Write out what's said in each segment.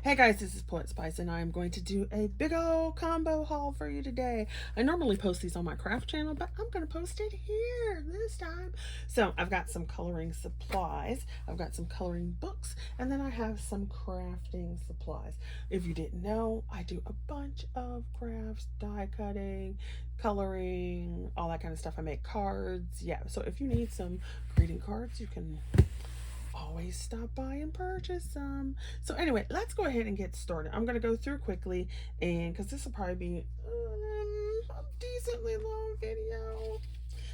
Hey guys, this is Poet Spice and I'm going to do a big old combo haul for you today. I normally post these on my craft channel, but I'm going to post it here this time. So I've got some coloring supplies, I've got some coloring books, and then I have some crafting supplies. If you didn't know, I do a bunch of crafts, die cutting, coloring, all that kind of stuff. I make cards. Yeah, so if you need some greeting cards, you can always stop by and purchase some. So anyway, let's go ahead and get started. I'm going to go through quickly, and because this will probably be a decently long video.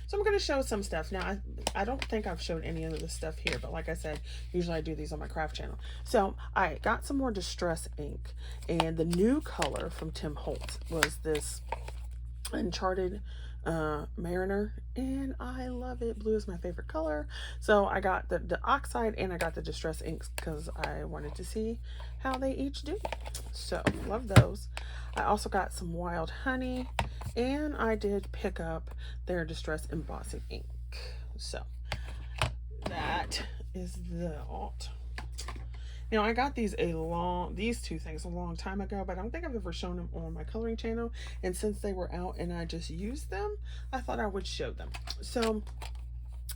So I'm going to show some stuff. Now, I don't think I've showed any of this stuff here, but like I said, usually I do these on my craft channel. So I got some more distress ink, and the new color from Tim Holtz was this Uncharted Mariner, and I love it. Blue is my favorite color. So I got the oxide and I got the distress inks because I wanted to see how they each do. So love those. I also got some wild honey, and I did pick up their distress embossing ink. So that is that. Now, I got these two things a long time ago, but I don't think I've ever shown them on my coloring channel. And since they were out and I just used them, I thought I would show them. So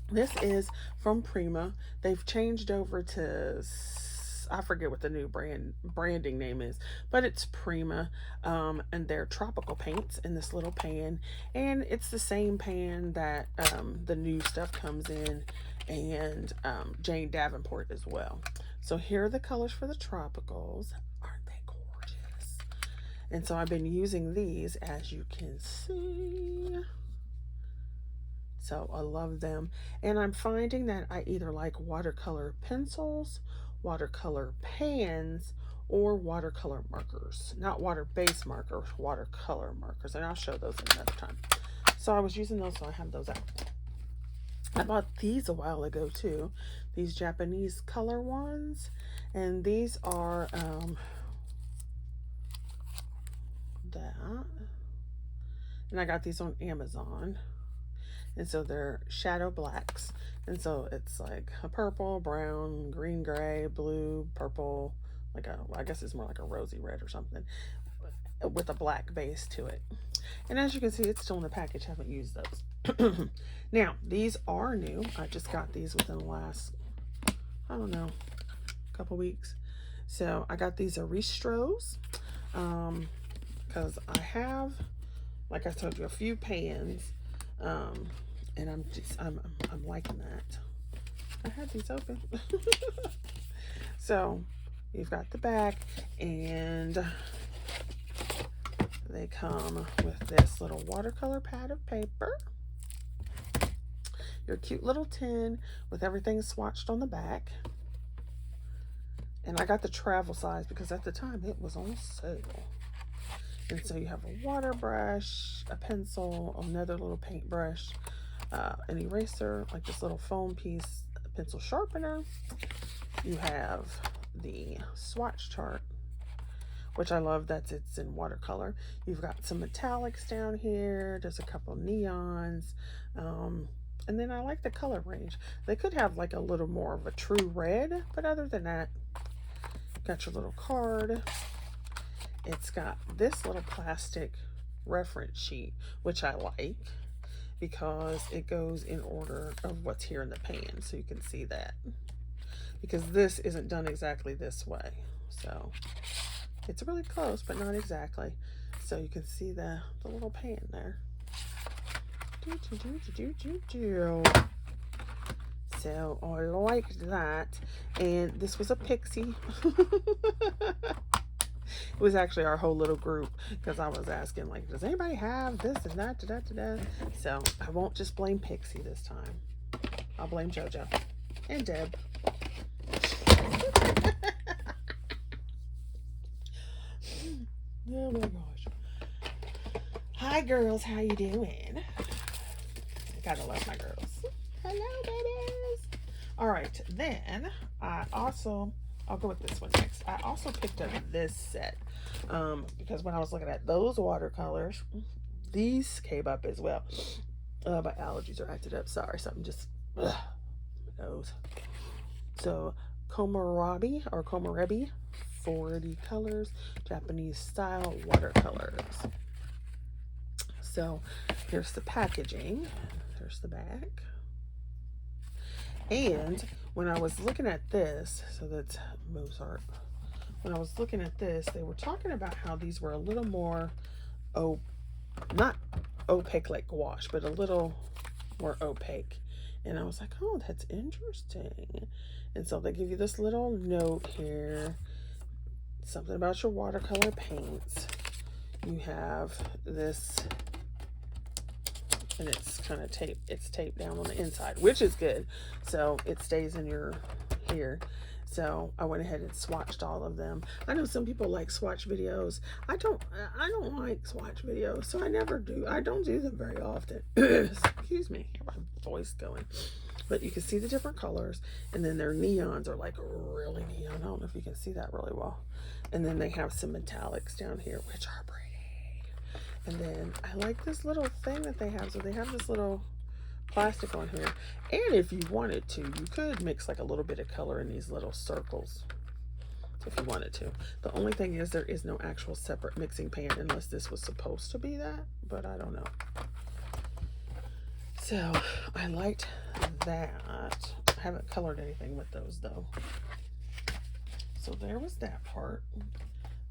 this is from Prima. They've changed over to, I forget what the new branding name is, but it's Prima, and they're tropical paints in this little pan, and it's the same pan that the new stuff comes in, and Jane Davenport as well. So here are the colors for the tropicals. Aren't they gorgeous? And so I've been using these, as you can see. So I love them. And I'm finding that I either like watercolor pencils, watercolor pans, or watercolor markers. Not water-based markers, watercolor markers. And I'll show those another time. So I was using those, so I have those out. I bought these a while ago too, these Japanese color ones, and these are that, and I got these on Amazon, and so they're shadow blacks, and so it's like a purple, brown, green, gray, blue, purple, like I guess it's more like a rosy red or something, with a black base to it. And as you can see, it's still in the package. I haven't used those. Now, these are new. I just got these within the last, I don't know, couple weeks. So I got these Erystros, because I have, like I told you, a few pans, and I'm liking that. I had these open. So you've got the back, and they come with this little watercolor pad of paper, your cute little tin with everything swatched on the back, and I got the travel size because at the time it was on sale. And so you have a water brush, a pencil, another little paintbrush, an eraser, like this little foam piece, a pencil sharpener. You have the swatch chart, which I love that it's in watercolor. You've got some metallics down here. There's a couple neons. And then I like the color range. They could have like a little more of a true red, but other than that, got your little card. It's got this little plastic reference sheet, which I like because it goes in order of what's here in the pan, so you can see that. Because this isn't done exactly this way. So it's really close, but not exactly. So you can see the little pan there. So I like that. And this was a pixie. It was actually our whole little group, because I was asking, like, does anybody have this and that, da-da-da-da? So I won't just blame Pixie this time. I'll blame JoJo and Deb. Oh my gosh. Hi girls, how you doing? I gotta love my girls. Hello babies. Alright, then I'll go with this one next. I also picked up this set because when I was looking at those watercolors, these came up as well. My allergies are acted up. Sorry, something just nose. So Komorebi 40 colors, Japanese style watercolors. So here's the packaging. There's the back. And when I was looking at this, so that's Mozart. When I was looking at this, they were talking about how these were a little more, not opaque like gouache, but a little more opaque. And I was like, oh, that's interesting. And so they give you this little note here, something about your watercolor paints. You have this, and it's kind of taped down on the inside, which is good. So it stays in your here. So I went ahead and swatched all of them. I know some people like swatch videos. I don't like swatch videos, so I never do. I don't do them very often. Excuse me, my voice going. But you can see the different colors, and then their neons are like really neon. I don't know if you can see that really well. And then they have some metallics down here, which are pretty. And then I like this little thing that they have. So they have this little plastic on here, and if you wanted to, you could mix like a little bit of color in these little circles if you wanted to. The only thing is there is no actual separate mixing pan unless this was supposed to be that, but I don't know. So I liked that. I haven't colored anything with those though. So there was that part.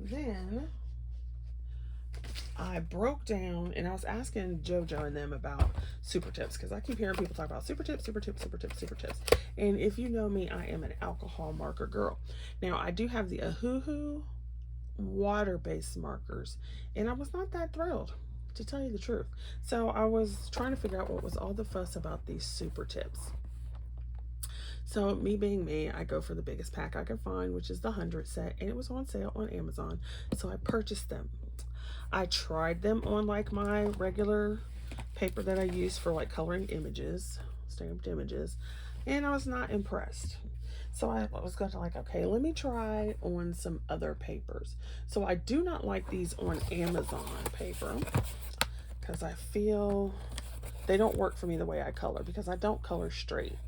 Then I broke down, and I was asking JoJo and them about super tips, because I keep hearing people talk about super tips, super tips, super tips, super tips. And if you know me, I am an alcohol marker girl. Now, I do have the Ahuhu water-based markers, and I was not that thrilled, to tell you the truth. So I was trying to figure out what was all the fuss about these super tips. So me being me, I go for the biggest pack I could find, which is the 100 set, and it was on sale on Amazon. So I purchased them. I tried them on like my regular paper that I use for like coloring images, stamped images, and I was not impressed. So I was going to like, okay, let me try on some other papers. So I do not like these on Amazon paper because I feel they don't work for me the way I color, because I don't color straight,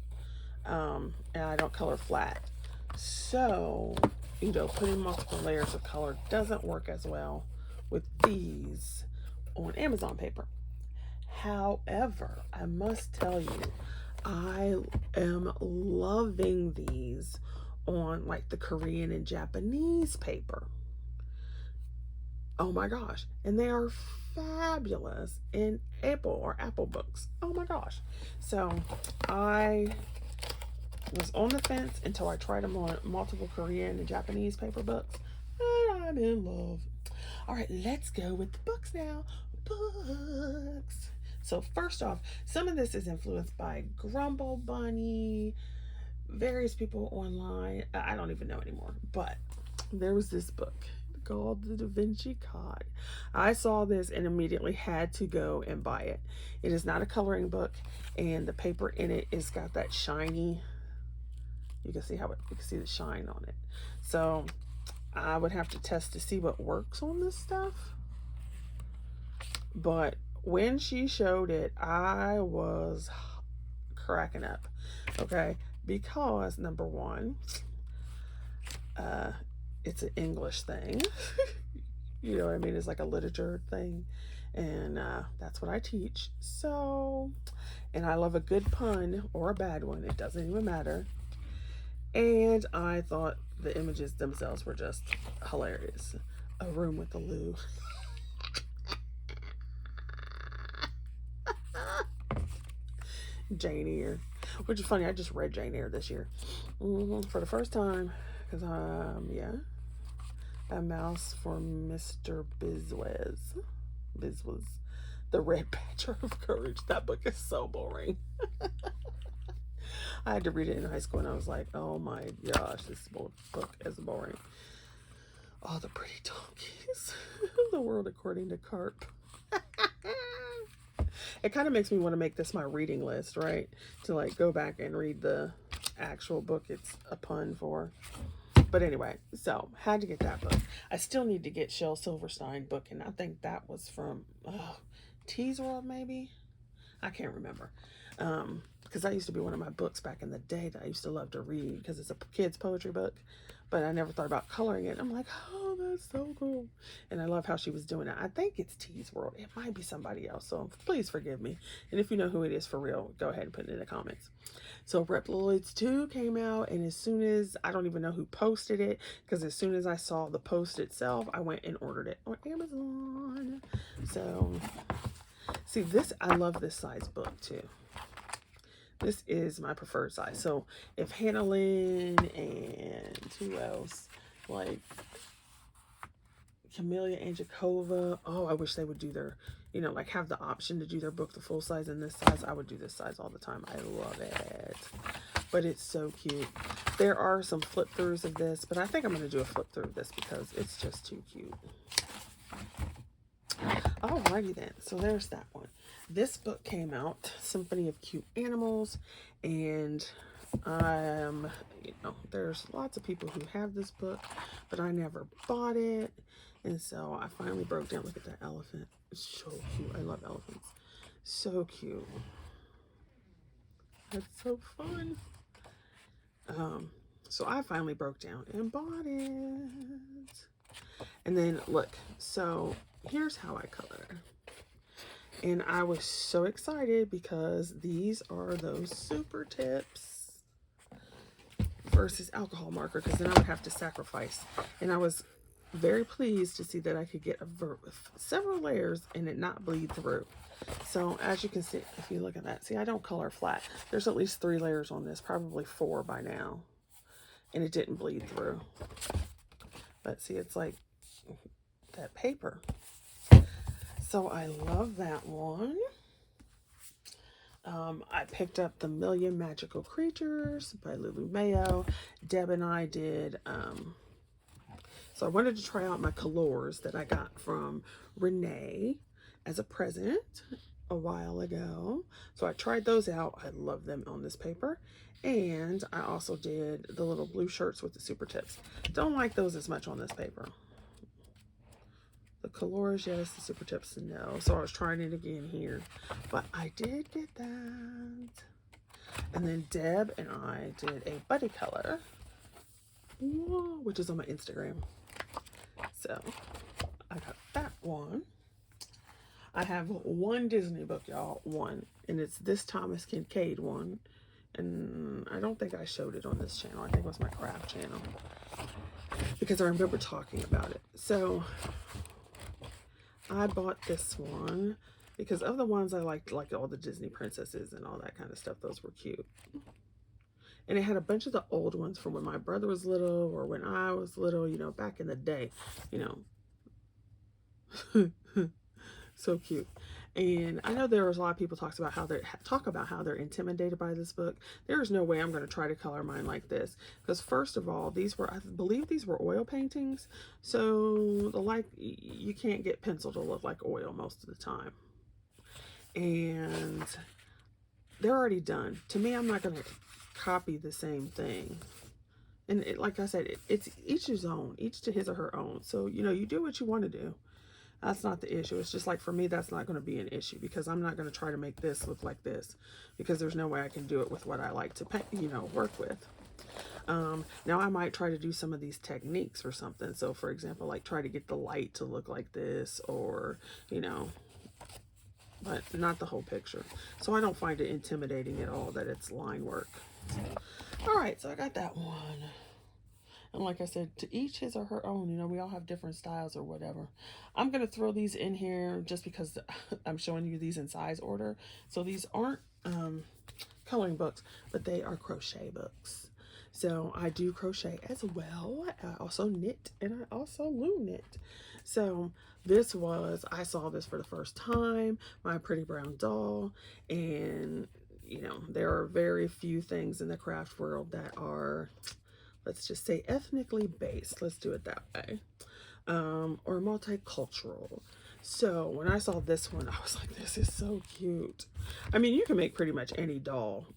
and I don't color flat. So, you know, putting multiple layers of color doesn't work as well with these on Amazon paper. However, I must tell you, I am loving these on like the Korean and Japanese paper. Oh my gosh. And they are fabulous in Apple Books. Oh my gosh. So I was on the fence until I tried them on multiple Korean and Japanese paper books, and I'm in love. All right, let's go with the books now. Books. So first off, some of this is influenced by Grumble Bunny, various people online. I don't even know anymore, but there was this book called the Vinci Code. I saw this and immediately had to go and buy it. It is not a coloring book, and the paper in it is got that shiny. You can see you can see the shine on it. So I would have to test to see what works on this stuff. But when she showed it, I was cracking up. Okay, because number one, it's an English thing. You know what I mean? It's like a literature thing, and that's what I teach. So, and I love a good pun or a bad one. It doesn't even matter. And I thought the images themselves were just hilarious. A room with a loo. Jane Eyre, which is funny. I just read Jane Eyre this year for the first time, because yeah, A Mouse for Mr. Bizwez, The Red Badger of Courage. That book is so boring. I had to read it in high school, and I was like, oh my gosh, this book is boring. All the pretty donkeys. The World According to Carp. It kind of makes me want to make this my reading list, right? To like go back and read the actual book it's a pun for. But anyway, so had to get that book. I still need to get Shel Silverstein book, and I think that was from Tease World, maybe? I can't remember. Because that used to be one of my books back in the day that I used to love to read, because it's a kid's poetry book. but I never thought about coloring it. I'm like, oh, that's so cool. And I love how she was doing it. I think it's T's World. It might be somebody else, so please forgive me. And if you know who it is for real, go ahead and put it in the comments. So Reploids 2 came out, and as soon as, I don't even know who posted it, because as soon as I saw the post itself, I went and ordered it on Amazon. So, see, this, I love this size book too. This is my preferred size. So if Hannah Lynn and who else, like Camellia Anjakova, oh, I wish they would do their, you know, like have the option to do their book the full size in this size. I would do this size all the time. I love it. But it's so cute. There are some flip throughs of this, but I think I'm going to do a flip through of this because it's just too cute. Alrighty then, so there's that one. This book came out, Symphony of Cute Animals, and you know, there's lots of people who have this book, but I never bought it, and so I finally broke down. Look at that elephant. It's so cute. I love elephants. So cute. That's so fun. So I finally broke down and bought it. And then look, so here's how I color. And I was so excited because these are those super tips versus alcohol marker, because then I would have to sacrifice. And I was very pleased to see that I could get several layers and it not bleed through. So as you can see, if you look at that, see, I don't color flat. There's at least 3 layers on this, probably 4 by now. And it didn't bleed through. But see, it's like that paper. So I love that one. I picked up The Million Magical Creatures by Lulu Mayo. Deb and I did, so I wanted to try out my colors that I got from Renee as a present a while ago. So I tried those out. I love them on this paper. And I also did the little blue shirts with the super tips. Don't like those as much on this paper. The colors, yes. The super tips, no. So I was trying it again here. But I did get that. And then Deb and I did a buddy color, which is on my Instagram. So I got that one. I have one Disney book, y'all. One. And it's this Thomas Kincaid one. And I don't think I showed it on this channel. I think it was my craft channel. Because I remember talking about it. So I bought this one because of the ones I liked, like all the Disney princesses and all that kind of stuff. Those were cute. And it had a bunch of the old ones from when my brother was little or when I was little, you know, back in the day, you know. So cute. And I know there was a lot of people talk about how they're intimidated by this book. There is no way I'm going to try to color mine like this, because first of all, these were, I believe these were oil paintings, so the light, you can't get pencil to look like oil most of the time, and they're already done. To me, I'm not going to copy the same thing. And like I said, it's each his own, each to his or her own. So, you know, you do what you want to do. That's not the issue. It's just like, for me, that's not going to be an issue, because I'm not going to try to make this look like this, because there's no way I can do it with what I like to paint, you know, work with. Now I might try to do some of these techniques or something. So for example, like try to get the light to look like this, or, you know, but not the whole picture. So I don't find it intimidating at all that it's line work. All right, so I got that one. And like I said, to each his or her own, you know, we all have different styles or whatever. I'm going to throw these in here just because I'm showing you these in size order. So these aren't coloring books, but they are crochet books. So I do crochet as well. I also knit, and I also loom knit. So this was, I saw this for the first time, My Pretty Brown Doll. And, you know, there are very few things in the craft world that are, let's just say, ethnically based. Let's do it that way. Or multicultural. So when I saw this one, I was like, this is so cute. I mean, you can make pretty much any doll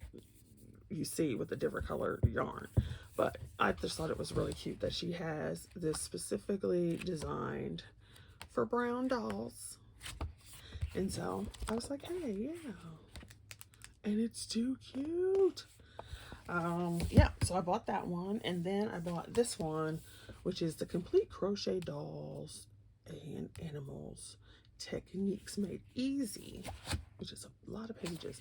you see with a different color yarn, but I just thought it was really cute that she has this specifically designed for brown dolls. And so I was like, hey, yeah. And it's too cute. Yeah, so I bought that one, and then I bought this one, which is the Complete Crochet Dolls and Animals Techniques Made Easy, which is a lot of pages.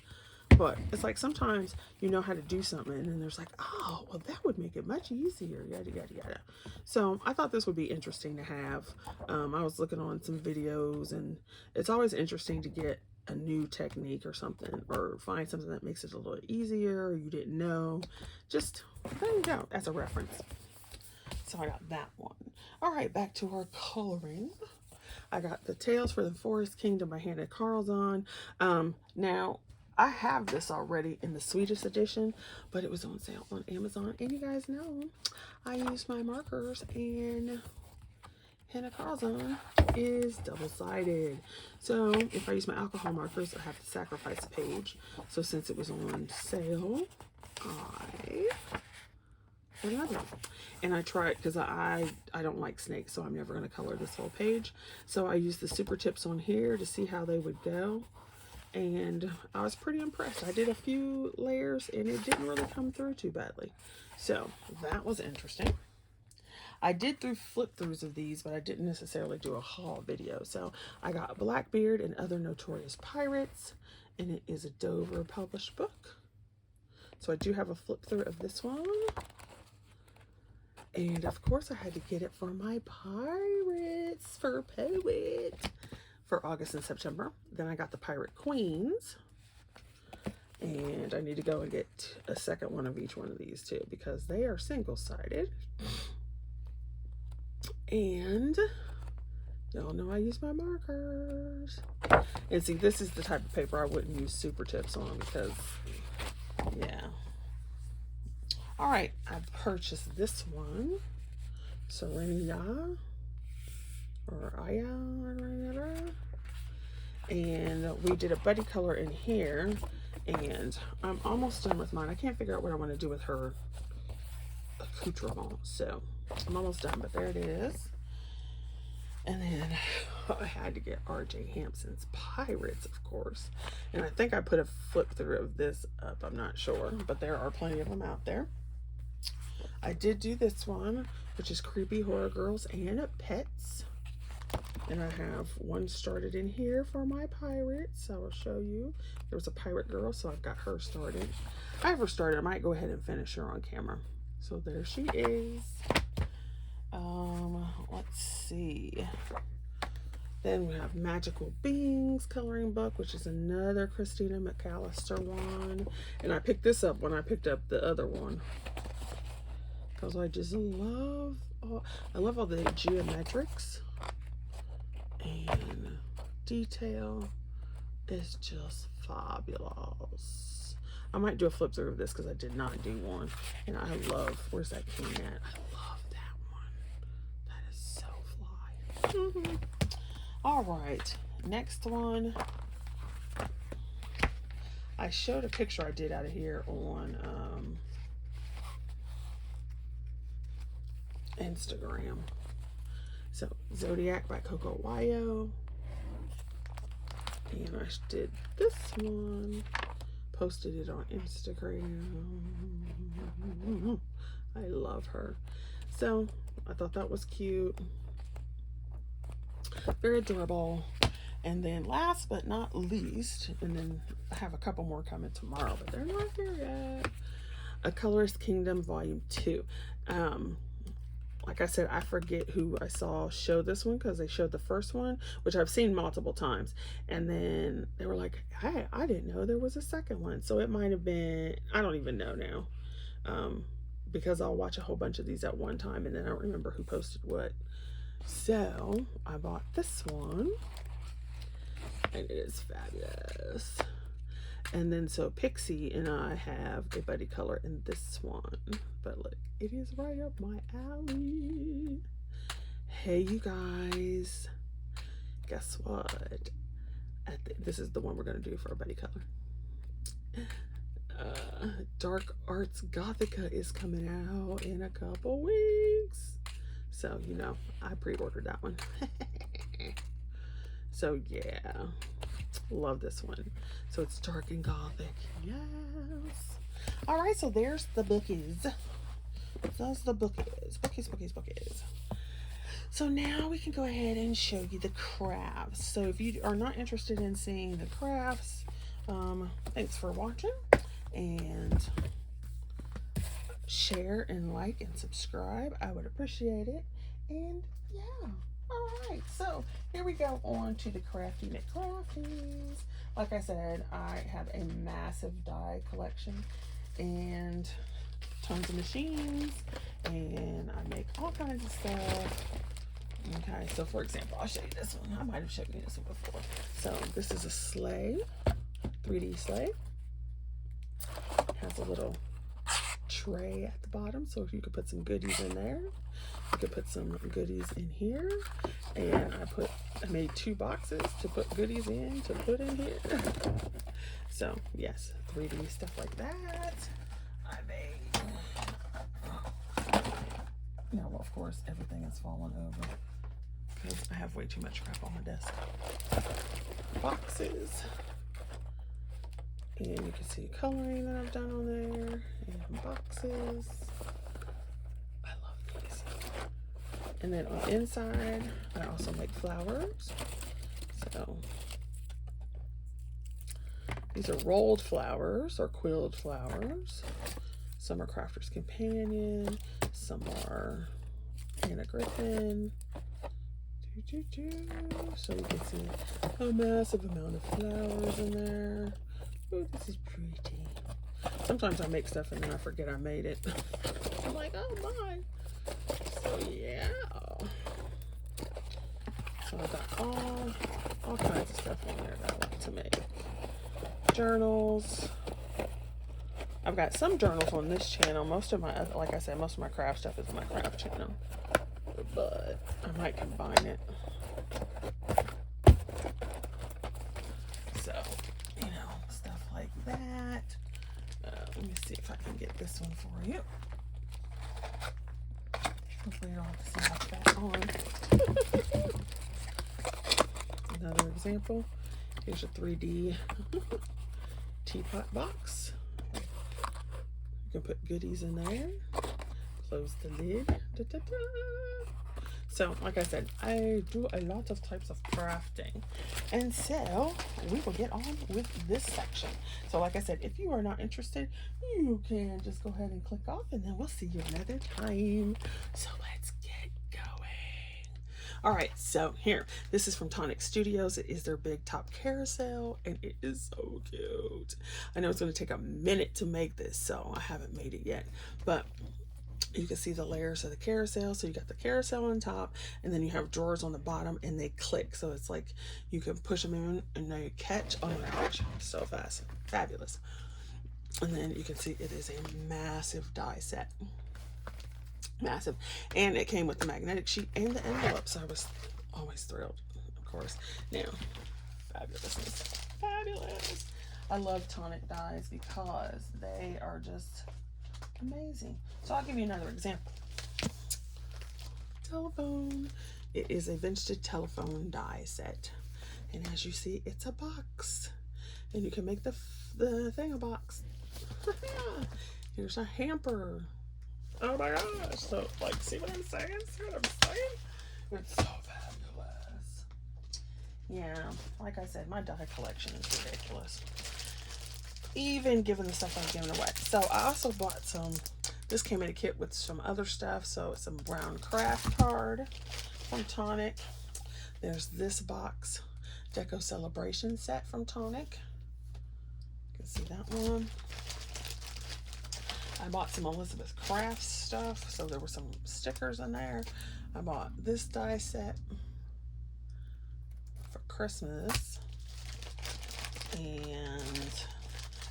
But it's like sometimes you know how to do something, and then there's like, oh, well, that would make it much easier, yada, yada, yada. So I thought this would be interesting to have. I was looking on some videos, and it's always interesting to get a new technique or something, or find something that makes it a little easier, or you didn't know. Just, there you go, as a reference. So I got that one. All right, back to our coloring. I got the Tales for the Forest Kingdom by Hannah Carlson. Now, I have this already in the Swedish edition, but it was on sale on Amazon. And you guys know I use my markers, and Hannah Carlson is double-sided. So if I use my alcohol markers, I have to sacrifice a page. So since it was on sale, I got another one. And I tried, because I don't like snakes, so I'm never going to color this whole page. So I used the super tips on here to see how they would go. And I was pretty impressed. I did a few layers and it didn't really come through too badly. So that was interesting. I did do flip throughs of these, but I didn't necessarily do a haul video. So I got Blackbeard and Other Notorious Pirates, and it is a Dover published book. So I do have a flip through of this one. And of course I had to get it for my Pirates for Poet for August and September. Then I got the Pirate Queens, and I need to go and get a second one of each one of these too, because they are single-sided. And y'all know I use my markers. And see, this is the type of paper I wouldn't use super tips on, because yeah. All right, I purchased this one, Serenity, or Aya, and we did a buddy color in here, and I'm almost done with mine. I can't figure out what I want to do with her accoutrement, so I'm almost done, but there it is. And then I had to get RJ Hampson's Pirates, of course, and I think I put a flip through of this up, I'm not sure, but there are plenty of them out there. I did do this one, which is Creepy Horror Girls and Pets. And I have one started in here for my pirates. I will show you. There was a pirate girl, so I've got her started. If I have her started, I might go ahead and finish her on camera. So there she is. Let's see. Then we have Magical Beings coloring book, which is another Christina McAllister one. And I picked this up when I picked up the other one, because I just love all the geometrics, and detail is just fabulous. I might do a flip through of this because I did not do one, and I love, where's that king at? I love that one. That is so fly. All right, next one. I showed a picture I did out of here on Instagram. So Zodiac by Coco Wyo, and I did this one, posted it on Instagram. I love her, so I thought that was cute, very adorable. And then last but not least, and then I have a couple more coming tomorrow, but they're not here yet, A Colorist Kingdom Volume 2. Like I said, I forget who I saw show this one, because they showed the first one, which I've seen multiple times. And then they were like, hey, I didn't know there was a second one. So it might have been, I don't even know now, because I'll watch a whole bunch of these at one time, and then I don't remember who posted what. So I bought this one, and it is fabulous. And then so Pixie and I have a buddy color in this one, but look, it is right up my alley. Hey, you guys, guess what? This is the one we're gonna do for a buddy color. Dark Arts Gothica is coming out in a couple weeks, so you know I pre-ordered that one. So yeah, love this one. So it's dark and gothic. Yes, All right, so there's the bookies. Those the bookies. Bookies. So now we can go ahead and show you the crafts. So if you are not interested in seeing the crafts, thanks for watching, and share and like and subscribe. I would appreciate it. And yeah, all right. So here we go on to the Crafty McCrafties. Like I said, I have a massive die collection and tons of machines, and I make all kinds of stuff. Okay, so for example, I'll show you this one. I might have showed you this one before. So this is a sleigh, 3D sleigh. It has a little tray at the bottom, so you could put some goodies in there. You could put some goodies in here, and I made 2 boxes to put goodies in to put in here. So yes, 3D stuff like that. I made. Now, well, of course, everything is falling over because I have way too much crap on my desk. Boxes. And you can see coloring that I've done on there. And boxes. I love these. And then on the inside, I also make flowers. So these are rolled flowers or quilled flowers. Some are Crafter's Companion. Some are Anna Griffin. So you can see a massive amount of flowers in there. Oh, this is pretty. Sometimes I make stuff and then I forget I made it. I'm like, oh my. So yeah. So I got all kinds of stuff in there that I like to make. Journals. I've got some journals on this channel. Most of my, like I said, most of my craft stuff is on my craft channel. But I might combine it. So, you know, stuff like that. Let me see if I can get this one for you. Hopefully you don't have to see my fat on. Another example. Here's a 3D teapot box. You can put goodies in there. Close the lid. Da, da, da. So, like I said, I do a lot of types of crafting. And so, we will get on with this section. So, like I said, if you are not interested, you can just go ahead and click off, and then we'll see you another time. So, let's get going. All right, so here, this is from Tonic Studios. It is their big top carousel, and it is so cute. I know it's going to take a minute to make this, so I haven't made it yet. But you can see the layers of the carousel. So you got the carousel on top, and then you have drawers on the bottom, and they click. So it's like you can push them in and they catch. Oh my gosh, so fast. Fabulous. And then you can see it is a massive die set. Massive. And it came with the magnetic sheet and the envelope. So I was always thrilled, of course. Now, fabulousness. Fabulous. I love Tonic dies because they are just amazing. So I'll give you another example. Telephone. It is a vintage telephone die set, and as you see, it's a box, and you can make the thing a box. Here's a hamper. Oh my gosh! So like, see what I'm saying? See what I'm saying? It's so fabulous. Yeah, like I said, my die collection is ridiculous. Even given the stuff I've given away. So I also bought some, this came in a kit with some other stuff. So it's some brown craft card from Tonic. There's this box, Deco Celebration set from Tonic. You can see that one. I bought some Elizabeth Crafts stuff. So there were some stickers in there. I bought this die set for Christmas. And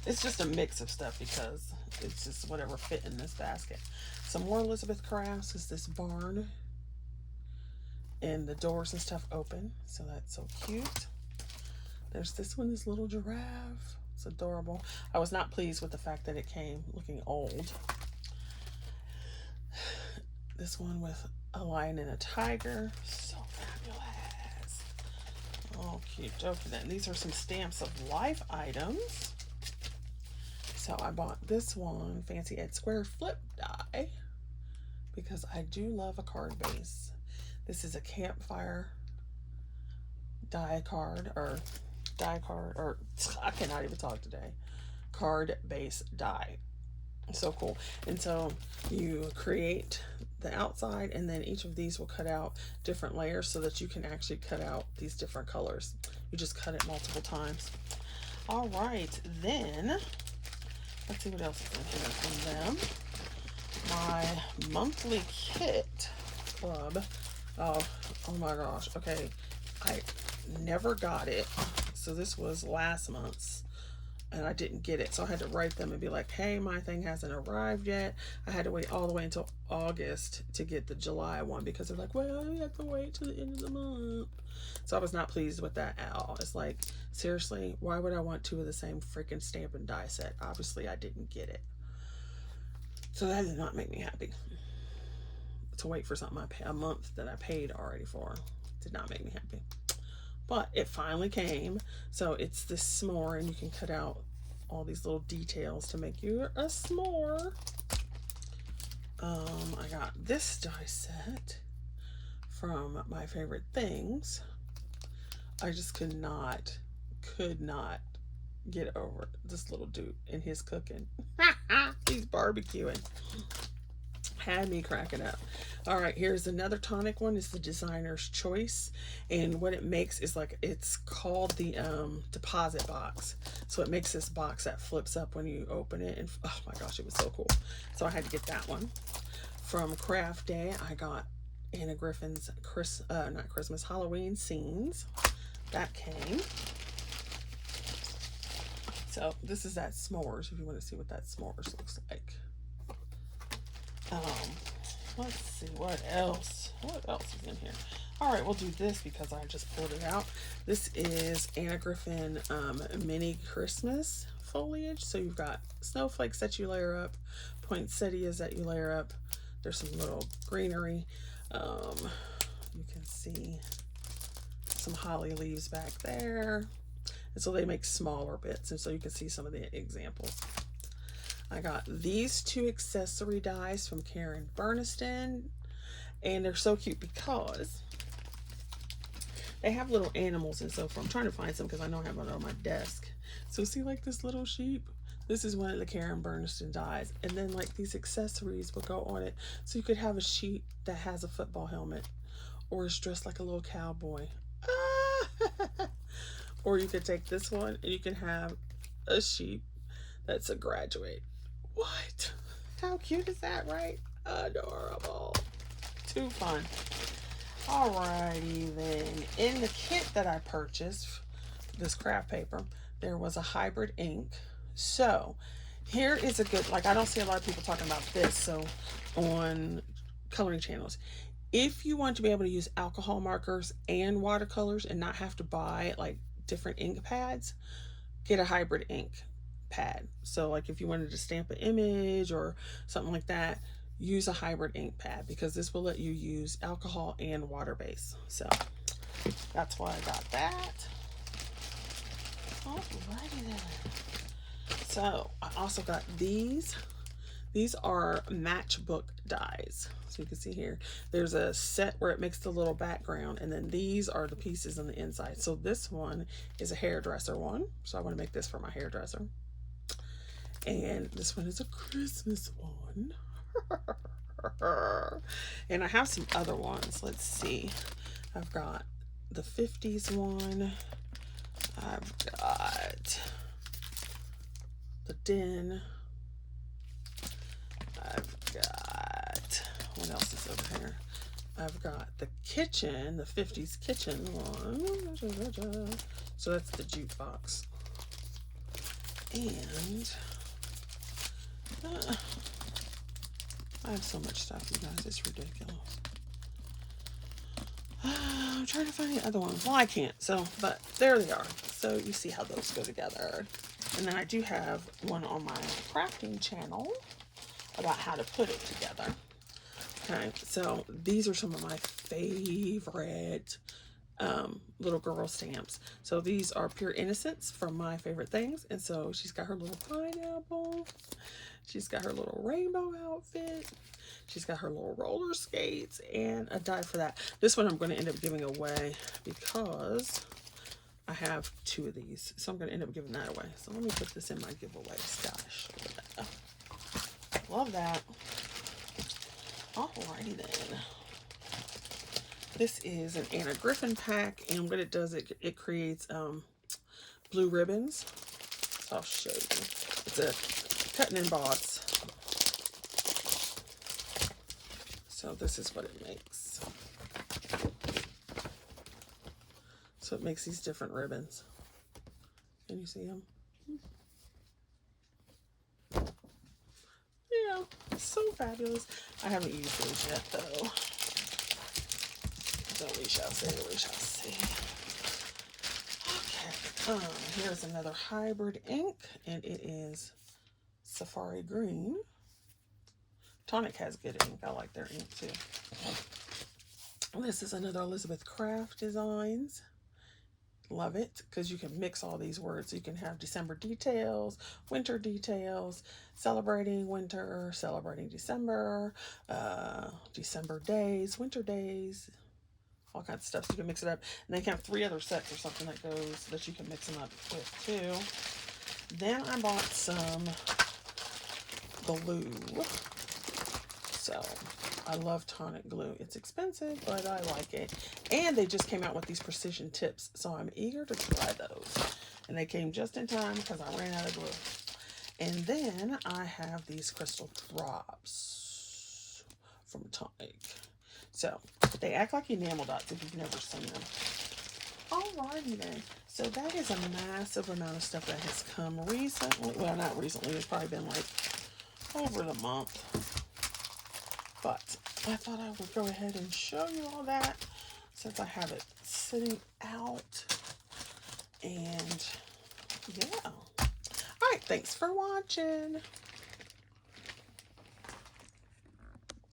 it's just a mix of stuff because it's just whatever fit in this basket. Some more Elizabeth Crafts is this barn. And the doors and stuff open. So that's so cute. There's this one, this little giraffe. It's adorable. I was not pleased with the fact that it came looking old. This one with a lion and a tiger. So fabulous. Oh, cute. Okay, then these are some Stamps of Life items. So I bought this one, Fancy Ed Square Flip Die, because I do love a card base. This is a campfire die card, or I cannot even talk today. Card base die. So cool. And so you create the outside, and then each of these will cut out different layers so that you can actually cut out these different colors. You just cut it multiple times. All right, then let's see what else is in here from them. My monthly kit club. Oh my gosh. Okay, I never got it. So this was last month's, and I didn't get it. So I had to write them and be like, hey, my thing hasn't arrived yet. I had to wait all the way until August to get the July one, because they're like, well, you have to wait till the end of the month. So I was not pleased with that at all. It's like, seriously, why would I want two of the same freaking stamp and die set? Obviously, I didn't get it. So that did not make me happy. To wait for something a month that I paid already for did not make me happy. But it finally came. So it's this s'more, and you can cut out all these little details to make you a s'more. I got this die set from My Favorite Things. I just could not get over this little dude and his cooking. He's barbecuing. Had me cracking up. All right, here's another Tonic one. It's the designer's choice, and what it makes is like, it's called the deposit box. So it makes this box that flips up when you open it, and oh my gosh, it was so cool. So I had to get that one. From Craft Day, I got Anna Griffin's Halloween scenes. That came. So this is that s'mores, if you want to see what that s'mores looks like. Let's see what else is in here. All right, we'll do this because I just pulled it out. This is Anna Griffin mini Christmas foliage. So you've got snowflakes that you layer up, poinsettias that you layer up. There's some little greenery. You can see some holly leaves back there. And so they make smaller bits, and so you can see some of the examples. I got these two accessory dies from Karen Burniston, and they're so cute because they have little animals and so forth. I'm trying to find some because I know I have one on my desk. So see, like this little sheep? This is one of the Karen Burniston dies, and then like these accessories will go on it. So you could have a sheep that has a football helmet, or is dressed like a little cowboy. Or you could take this one and you can have a sheep that's a graduate. What? How cute is that, right? Adorable. Too fun. Alrighty then. In the kit that I purchased, this craft paper, there was a hybrid ink. So here is a good, like, I don't see a lot of people talking about this, so on coloring channels. If you want to be able to use alcohol markers and watercolors and not have to buy like different ink pads, get a hybrid ink pad. So like if you wanted to stamp an image or something like that, use a hybrid ink pad, because this will let you use alcohol and water base. So that's why I got that. Alrighty then. So I also got these. These are matchbook dies. So you can see here, there's a set where it makes the little background, and then these are the pieces on the inside. So this one is a hairdresser one. So I want to make this for my hairdresser. And this one is a Christmas one. And I have some other ones. Let's see. I've got the 50s one. I've got the Den. I've got, what else is over here? I've got the kitchen, the 50s kitchen one. So that's the jukebox. And I have so much stuff, you guys, it's ridiculous. I'm trying to find the other ones. Well, I can't, so, but there they are. So you see how those go together. And then I do have one on my crafting channel about how to put it together. Okay, so these are some of my favorite little girl stamps. So these are pure innocence from My Favorite Things. And so she's got her little pineapple. She's got her little rainbow outfit. She's got her little roller skates and a die for that. This one I'm going to end up giving away because I have 2 of these. So I'm going to end up giving that away. So let me put this in my giveaway stash. Love that. Alrighty then. This is an Anna Griffin pack, and what it does, it creates blue ribbons. So I'll show you. It's a cut and emboss. So this is what it makes. So it makes these different ribbons. Can you see them? Yeah, so fabulous. I haven't used those yet though. So we shall see, we shall see. Okay, here's another hybrid ink, and it is Safari Green. Tonic has good ink. I like their ink too. This is another Elizabeth Craft Designs. Love it because you can mix all these words. You can have December details, winter details, celebrating winter, celebrating December, December days, winter days, all kinds of stuff. So you can mix it up. And they can have 3 other sets or something that goes that you can mix them up with too. Then I bought some glue. So I love Tonic glue. It's expensive, but I like it. And they just came out with these precision tips, so I'm eager to try those. And they came just in time because I ran out of glue. And then I have these crystal drops from Tonic. So they act like enamel dots if you've never seen them. Alrighty then. So that is a massive amount of stuff that has come recently. Well, not recently. It's probably been like over the month. But I thought I would go ahead and show you all that since I have it sitting out. And yeah. All right. Thanks for watching.